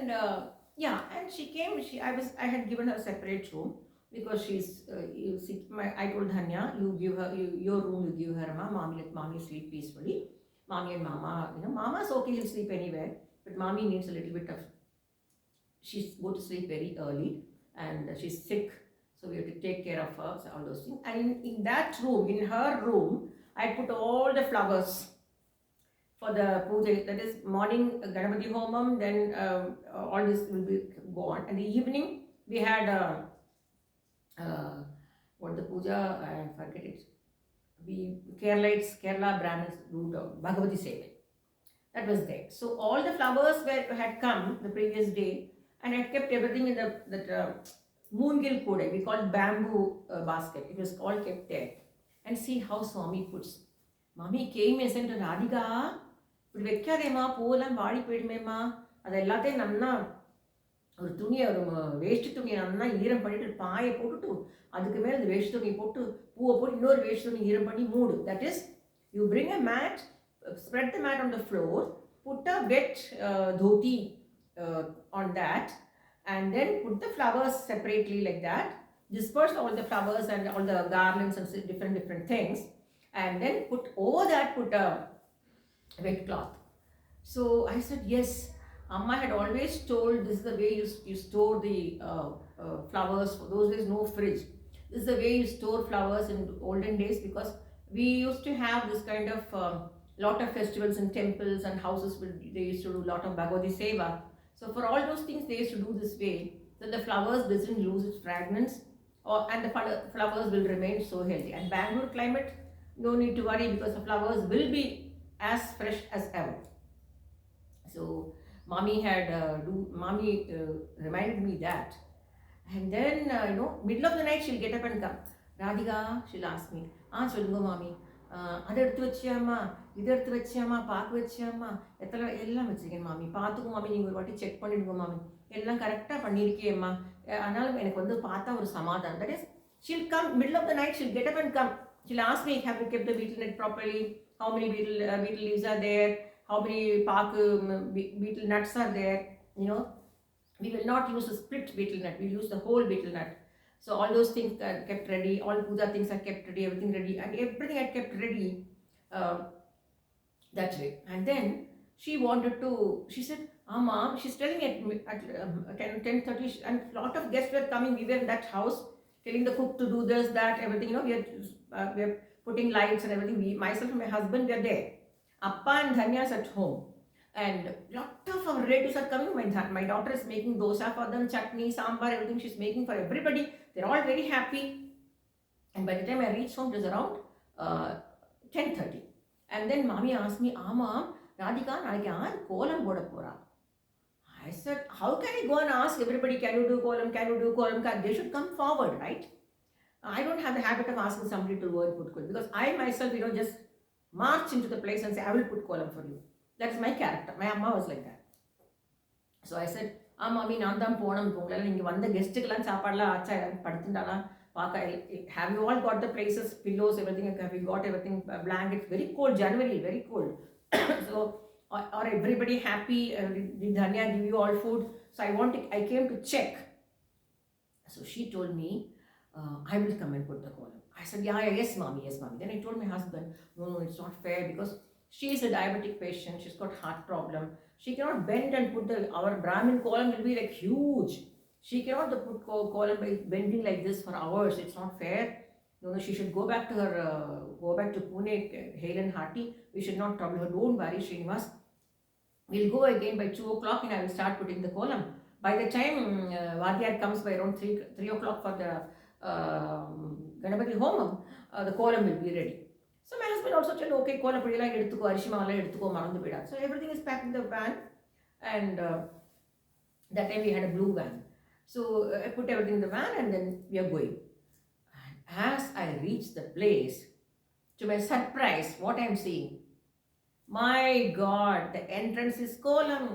and and she came. I had given her a separate room because she's. You see, I told Dhanya, you give her your room. You give her, mommy. Let mommy sleep peacefully. Mommy and mama, mama's okay. She'll sleep anywhere, but mommy needs a little bit of. She's go to sleep very early, and she's sick, so we have to take care of her. So all those things. And in that room, in her room, I put all the flowers for the puja. That is morning Ganapati Homam, then all this will be gone. And the evening we had what the puja, I forget it. Kerala Brahmins do the Bhagavati Seva. That was there. So all the flowers had come the previous day, and I kept everything in that moongil koda. We call it bamboo basket. It was all kept there. And see how Swami puts. Mommy came and said to Radhika, இப்படி வைக்காதேம்மா, பூவெல்லாம் வாடி போயிடுமேம்மா, அது எல்லாத்தையும் நல்லா ஒரு துணியை, ஒரு வேஷ்டி துணியை நல்லா ஈரம் பண்ணிட்டு பாயை போட்டுட்டு அதுக்கு மேலே அந்த வேஷ்டி துணியை போட்டு பூவை போட்டு இன்னொரு வேஷ்டி துணி ஈரம் பண்ணி மூடு. That is, you bring a mat, spread the mat on the floor, put a wet dhoti on that, and then put the flowers separately like that, disperse all the flowers and all the garlands and different things, and then put over that, put a wet cloth. So I said, yes, Amma had always told this is the way you store the flowers. For those days, no fridge. This is the way you store flowers in olden days, because we used to have this kind of lot of festivals in temples and houses. They used to do a lot of Bhagavati Seva. So for all those things, they used to do this way, so the flowers doesn't lose its fragrance, and the flowers will remain so healthy. And Bangalore climate, no need to worry, because the flowers will be as fresh as ever. So mommy reminded me that. And then middle of the night she'll get up and come. Radhika, she'll ask me, சொல்லுங்க மாமி, அதை எடுத்து வச்சியாம்மா, இதை எடுத்து வச்சியாம்மா, பாக்கு வச்சியாம்மா, எல்லாம் வச்சிருக்கேன் மாமி, பார்த்துக்கோ மாமி, நீங்கள் ஒரு வாட்டி செக் பண்ணிடுங்க மாமி, எல்லாம் கரெக்டாக பண்ணியிருக்கேம்மா, அதனால எனக்கு வந்து பார்த்தா ஒரு சமாதானம். That is, she'll come middle of the night, she'll get up and come. She'll ask me, have you kept the betel net properly? How many betel leaves are there? How many betel nuts are there? We will not use a split betel nut, we use the whole betel nut. So all those things are kept ready, all puja things are kept ready, everything ready, and everything I kept ready that way. And then she said, Mom, she's telling at 10:30, and lot of guests were coming. We were in that house, telling the cook to do this, that, everything. We are putting lights and everything. Myself and my husband, we are there. Appa and Dhanya's at home. And lot of our relatives are coming. My daughter is making dosa for them, chutney, sambar, everything she's making for everybody. They're all very happy. And by the time I reached home, it was around 10:30. And then mommy asked me, Mom, Radhika, naikku yaar kolam poda pora? I said, how can I go and ask everybody, can you do kolam, can you do kolam? They should come forward, right? I don't have the habit of asking somebody to go and put kolam, because I myself, just march into the place and say, I will put kolam for you. That's my character. My amma was like that. So I said, mommy, நான் தான் போனோம், உங்களால் இங்கே வந்த கெஸ்ட்டுக்கெல்லாம் சாப்பாடுலாம் ஆச்சா, படுத்துட்டாலாம் பார்க்க, have you all got the places, pillows, everything? Have you got everything, blankets? Very cold, January, very cold. So, are everybody happy? Did Dhanya give you all food? So I came to check. So she told me, I will come and put the kolam. I said, yes, mommy. Then I told my husband, no, it's not fair, because she is a diabetic patient, she's got heart problem. She cannot bend and put our Brahmin kolam will be like huge. She cannot put kolam by bending like this for hours. It's not fair. No, she should go back to Pune, hale and hearty. We should not trouble her. Don't worry, Srinivas. We'll go again by 2 o'clock and I will start putting the kolam. By the time Vadiyar comes by around 3 o'clock for the Ganapati Homam, the kolam will be ready. So my husband also said, okay, kolam padila eduthuko, arishimala eduthuko, marandu pida. So everything is packed in the van, and that time we had a blue van. So I put everything in the van, and then we are going. And as I reach the place, to my surprise, what I am seeing, my God, the entrance is kolam,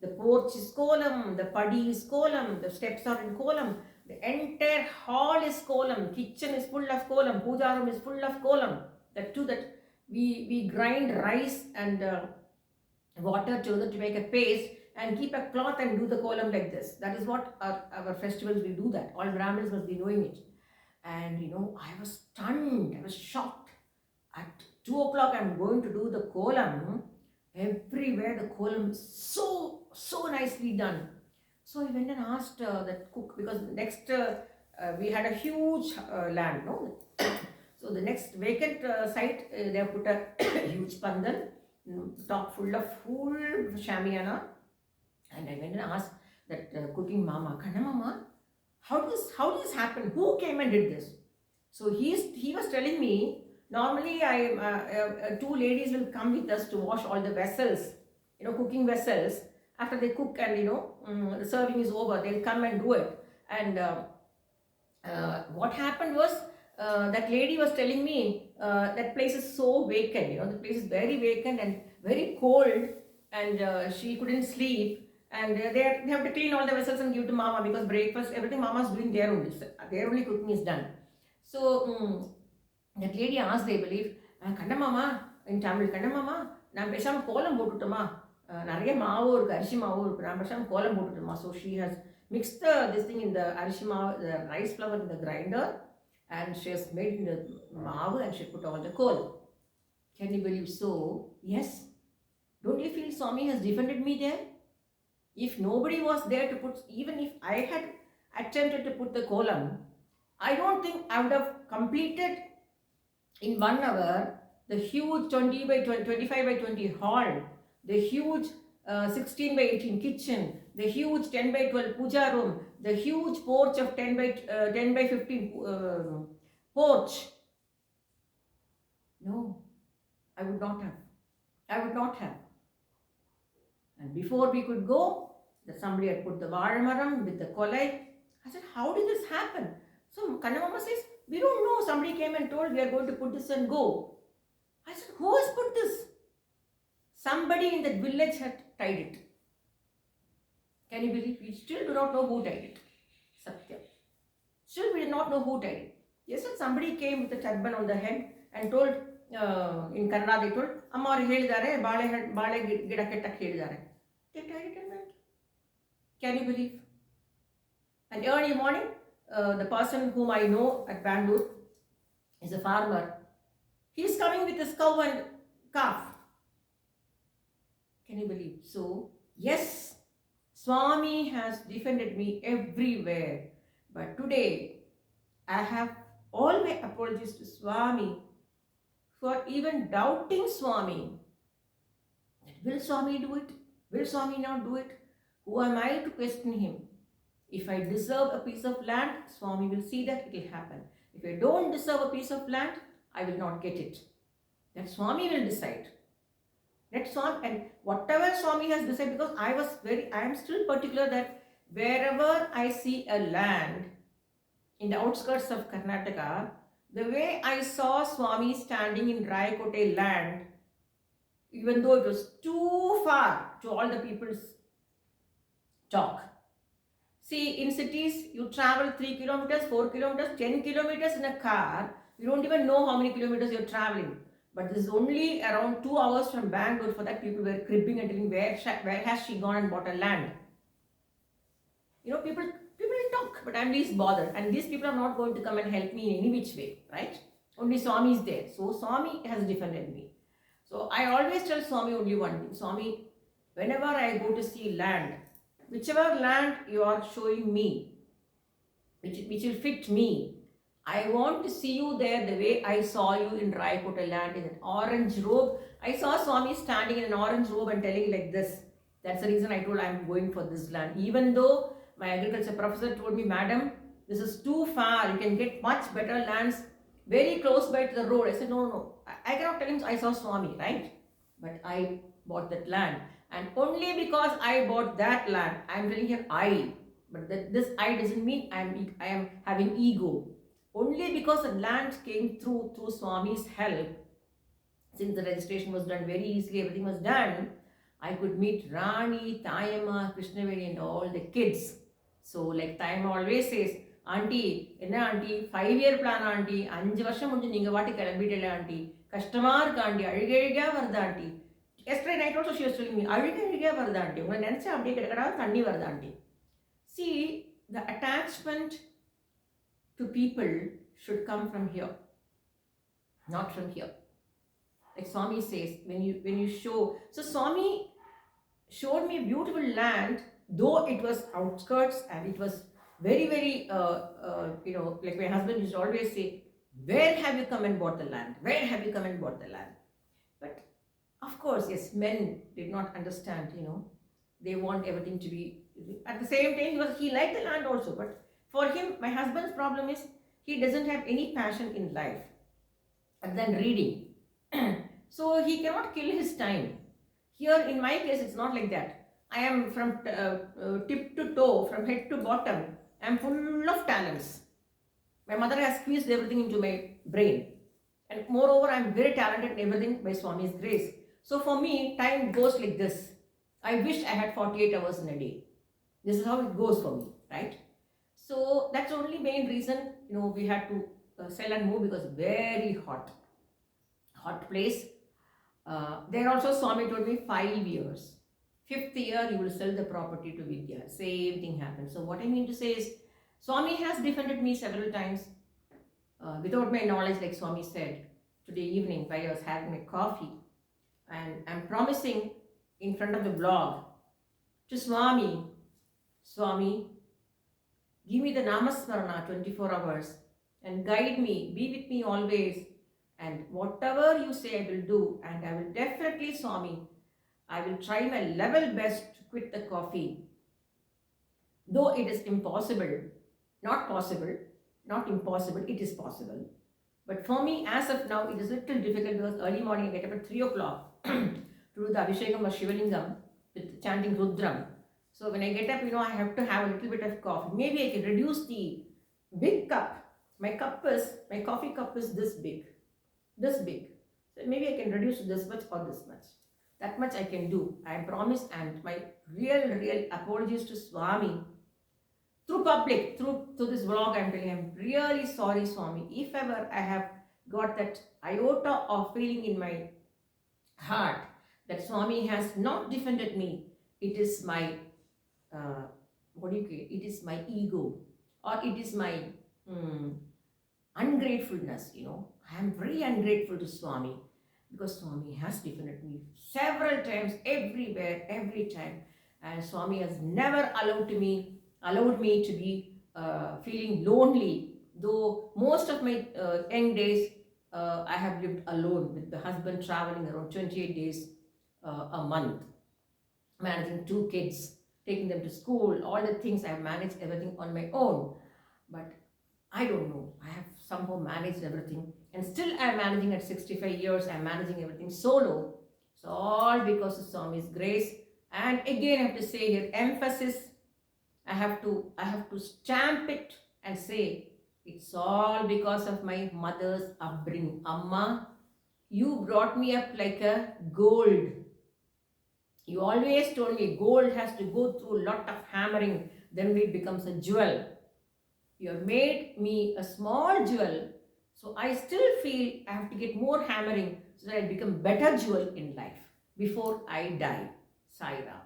the porch is kolam, the paddy is kolam, the steps are in kolam, the entire hall is kolam, kitchen is full of kolam, puja room is full of kolam. That we grind rice and water to make a paste, and keep a cloth and do the kolam like this. That is what our festivals we do that. All Brahmins must be knowing it. And I was stunned, I was shocked. At 2 o'clock, I'm going to do the kolam. Everywhere the kolam is so nicely done. So I went and asked that cook, because next we had a huge land, no? So the next vacant site, they have put a huge pandal, top full of full shamiana. And I went and asked that cooking mama, Kanna mama, how did this happen? Who came and did this? So he was telling me, normally two ladies will come with us to wash all the vessels, cooking vessels. After they cook and the serving is over, they'll come and do it. And what happened was, that lady was telling me that place is so vacant, the place is very vacant and very cold, and she couldn't sleep. And they have to clean all the vessels and give to mama, because breakfast, everything mama is doing there only. Their only cooking is done. So that lady asked, I believe, Kanna mama, in Tamil, Kanna mama, நான் பேசாம கோலம் போட்டுட்டோமா, நிறைய மாவு இருக்கு, அரிசி மாவு இருக்கு, நான் பேசாம கோலம் போட்டுட்டோமா. So she has mixed this thing in the அரிசி மாவு, the rice flour in the grinder, and she has made in the மாவு, and she put all the coal. Can you believe? So yes, don't you feel Swami has defended me there? If nobody was there to put, even if I had attempted to put the kolam, I don't think I would have completed in 1 hour the huge 20 by 20, 25 by 20 hall, the huge 16 by 18 kitchen, the huge 10 by 12 puja room, the huge porch of 10 by 15 porch. No, I would not have. I would not have. And before we could go, somebody had put the varamaram with the kolai. I said, how did this happen? So Kanna mama says, we don't know. Somebody came and told we are going to put this and go. I said, who has put this? Somebody in that village had tied it. Can you believe? We still do not know who tied it. Satya. Still we do not know who tied it. Yes, sir, somebody came with a turban on the head and told, in Kannada they told, Amma avaru helidare, baale gida kettak helidare. They tied it and went. Can you believe? And early morning, the person whom I know at Bangalore is a farmer. He is coming with his cow and calf. Can you believe? So, yes, Swami has defended me everywhere. But today, I have all my apologies to Swami for even doubting Swami. Will Swami do it? Will Swami not do it? Who am I to question him? If I deserve a piece of land, Swami will see that it will happen. If I don't deserve a piece of land, I will not get it. That Swami will decide. That Swami, and whatever Swami has decided, because I am still particular that wherever I see a land in the outskirts of Karnataka, the way I saw Swami standing in Raikote land, even though it was too far to all the people's talk. See, in cities, you travel 3 kilometers, 4 kilometers, 10 kilometers in a car. You don't even know how many kilometers you're traveling. But this is only around 2 hours from Bangalore. For that, people were cribbing and telling, where has she gone and bought a land? People talk, but I'm least bothered. And these people are not going to come and help me in any which way, right? Only Swami is there. So Swami has defended me. So I always tell Swami only one thing. Swami, whenever I go to see land, whichever land you are showing me, which will fit me, I want to see you there the way I saw you in Raikota land in an orange robe. I saw Swami standing in an orange robe and telling like this. That's the reason I told I'm going for this land. Even though my agriculture professor told me, madam, this is too far. You can get much better lands very close by to the road. I said, no. I cannot tell him I saw Swami, right? But I bought that land. And only because I bought that land, I am telling him I. But this I doesn't mean I am having ego. Only because the land came through Swami's help. Since the registration was done very easily, everything was done, I could meet Rani, Tayama, Krishnavedi and all the kids. So like Tayama always says, auntie, enna auntie, 5-year plan auntie, 5 வருஷம் முடிஞ்சு நீங்க வாட்டி கிளம்பிட்டல auntie, கஷ்டமா இருக்கு auntie, அழுகையா வருது auntie. Yesterday night also she was telling me, அழுகே வருது aunty, உங்களை நினைச்சா அப்படியே கிடக்கடா தண்ணி வருது aunty. See, the attachment to people should come from here, not from here. Like Swami says, when you show, so Swami showed me a beautiful land, though it was outskirts and it was very, very, like my husband used to always say, where have you come and bought the land? Where have you come and bought the land? But of course, yes, men did not understand, they want everything to be, at the same time, he liked the land also, but for him, my husband's problem is, he doesn't have any passion in life other than reading. So he cannot kill his time. Here, in my case, it's not like that. I am from tip to toe, from head to bottom. I am full of talents. My mother has squeezed everything into my brain. And moreover, I am very talented in everything by Swami's grace. So for me, time goes like this. I wish I had 48 hours in a day. This is how it goes for me, right? So that's the only main reason, we had to sell and move, because very hot place. There also Swami told me 5 years. 5th year you will sell the property to Vidya. Same thing happened. So what I mean to say is, Swami has defended me several times without my knowledge, like Swami said today evening while I was having my coffee, and I'm promising in front of the blog to Swami, give me the Namasmarana 24 hours and guide me, be with me always. And whatever you say, I will do. And I will definitely, Swami, I will try my level best to quit the coffee. Though it is impossible, not possible, not impossible, it is possible. But for me, as of now, it is a little difficult, because early morning I get up at 3 o'clock to do the Abhishekam or Shivalingam with chanting Rudram. So when I get up, I have to have a little bit of coffee. Maybe I can reduce the big cup. My coffee cup is this big. So maybe I can reduce this much or this much. That much I can do. I promise. And my real apologies to Swami. Through public, through this vlog, I'm telling you, I'm really sorry, Swami. If ever I have got that iota of feeling in my heart that Swami has not defended me, it is my, it is my ego, or it is my ungratefulness, I am very ungrateful to Swami, because Swami has defended me several times, everywhere, every time. And Swami has never allowed me to be feeling lonely. Though most of my young days, I have lived alone, with the husband traveling around 28 days a month, managing 2 kids, taking them to school, all the things. I have managed everything on my own. But I don't know, I have somehow managed everything, and still I am managing at 65 years, I am managing everything solo. It's all because of Swami's grace. And again, I have to say here, emphasis, I have to stamp it and say, it's all because of my mother's upbringing. Amma, you brought me up like a gold. You always told me gold has to go through a lot of hammering, then it becomes a jewel. You have made me a small jewel, so I still feel I have to get more hammering so that I become better jewel in life before I die. Sai Ram.